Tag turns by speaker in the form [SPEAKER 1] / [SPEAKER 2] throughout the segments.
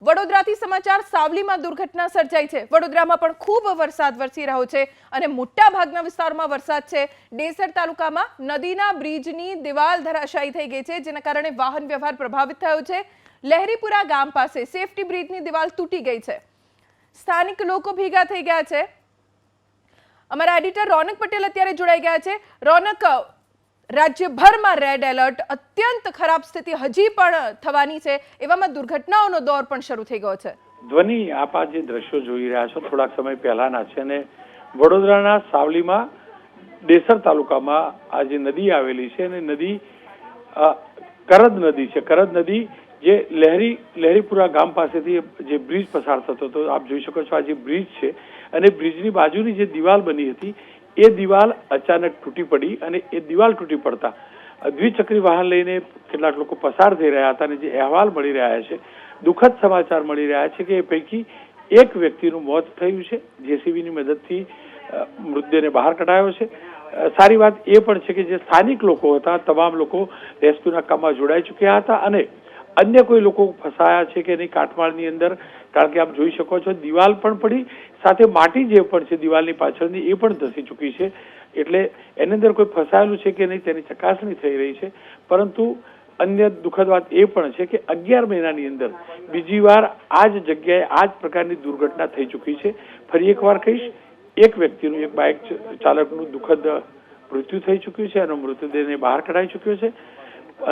[SPEAKER 1] વડોદરાથી સમાચાર સાવલીમાં દુર્ઘટના સર્જાઈ છે। વડોદરામાં પણ ખૂબ વરસાદ વરસી રહ્યો છે અને મોટા ભાગના વિસ્તારોમાં વરસાદ છે। ડેસર તાલુકામાં નદીના બ્રિજની દિવાલ ધરાશાયી થઈ ગઈ છે, જેના કારણે વાહન વ્યવહાર પ્રભાવિત થયો છે। લહેરીપુરા ગામ પાસે સેફટી બ્રિજની દિવાલ તૂટી ગઈ છે। સ્થાનિક લોકો ભેગા થઈ ગયા છે। અમારા એડિટર રોનક પટેલ અત્યારે જોડાઈ ગયા છે। રોનક, રાજ્યભરમાં રેડ એલર્ટ, અત્યંત ખરાબ સ્થિતિ હજી પણ થવાની છે, એવામાં દુર્ઘટનાઓનો દોર પણ શરૂ થઈ ગયો છે।
[SPEAKER 2] ધ્વનિ, આપ આ જે દ્રશ્યો જોઈ રહ્યા છો થોડાક સમય પહેલાના છે અને વડોદરાના સાવલીમાં ડેસર તાલુકામાં આ જે નદી આવેલી છે અને નદી કરદ નદી છે। કરદ નદી જે લહેરીપુરા ગામ પાસેથી જે બ્રિજ પસાર થતો હતો, આપ જોઈ શકો છો આ જે બ્રિજ છે અને બ્રિજની બાજુની જે દિવાલ બની હતી એ દિવાલ અચાનક તૂટી પડી અને એ દિવાલ તૂટી પડતા દ્વિચક્રી વાહન લઈને કેટલાક લોકો પસાર થઈ રહ્યા હતા અને જે અહેવાલ મળી રહ્યા છે, દુઃખદ સમાચાર મળી રહ્યા છે કે એ પૈકી એક વ્યક્તિનું મોત થયું છે। જેસીબીની મદદથી મૃતદેહને બહાર કઢાયો છે। સારી વાત એ પણ છે કે જે સ્થાનિક લોકો હતા તમામ લોકો રેસ્ક્યુના કામમાં જોડાઈ ચૂક્યા હતા અને અન્ય કોઈ લોકો ફસાયા છે કે નહીં કાટમાળની અંદર, કારણ કે આપ જોઈ શકો છો દિવાલ પણ પડી, સાથે માટી જે પણ છે દિવાલની પાછળની એ પણ ધસી ચૂકી છે, એટલે એની અંદર કોઈ ફસાયેલું છે કે નહીં તેની ચકાસણી થઈ રહી છે। પરંતુ અન્ય દુઃખદ વાત એ પણ છે કે 11 મહિનાની અંદર બીજી વાર આ જ જગ્યાએ આ જ પ્રકારની દુર્ઘટના થઈ ચૂકી છે। ફરી એકવાર કહીશ, એક વ્યક્તિનું, એક બાઇક ચાલકનું દુઃખદ મૃત્યુ થઈ ચૂક્યું છે અને મૃતદેહને બહાર કઢાઈ ચૂક્યો છે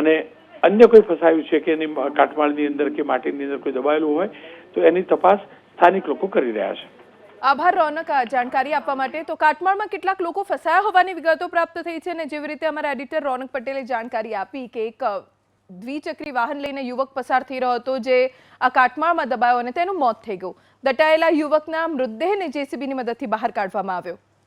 [SPEAKER 2] અને અન્ય કોઈ ફસાયું છે કે એની કાટમાળની અંદર કે માટીની અંદર કોઈ દબાયેલું હોય તો એની તપાસ સ્થાનિક લોકો કરી રહ્યા છે।
[SPEAKER 1] આભાર રોનક આ જાણકારી આપવા માટે। તો કાટમાળમાં કેટલાક લોકો ફસાયા હોવાની વિગતો પ્રાપ્ત થઈ છે અને જેવી રીતે અમારા એડિટર રોનક પટેલે જાણકારી આપી કે એક દ્વિચક્રી વાહન લઈને યુવક પસાર થઈ રહ્યો હતો જે આ કાટમાળમાં દબાયો અને તેનું મોત થઈ ગયું। દટાયેલા યુવકના મૃતદેહને જેસીબીની મદદથી બહાર કાઢવામાં આવ્યો।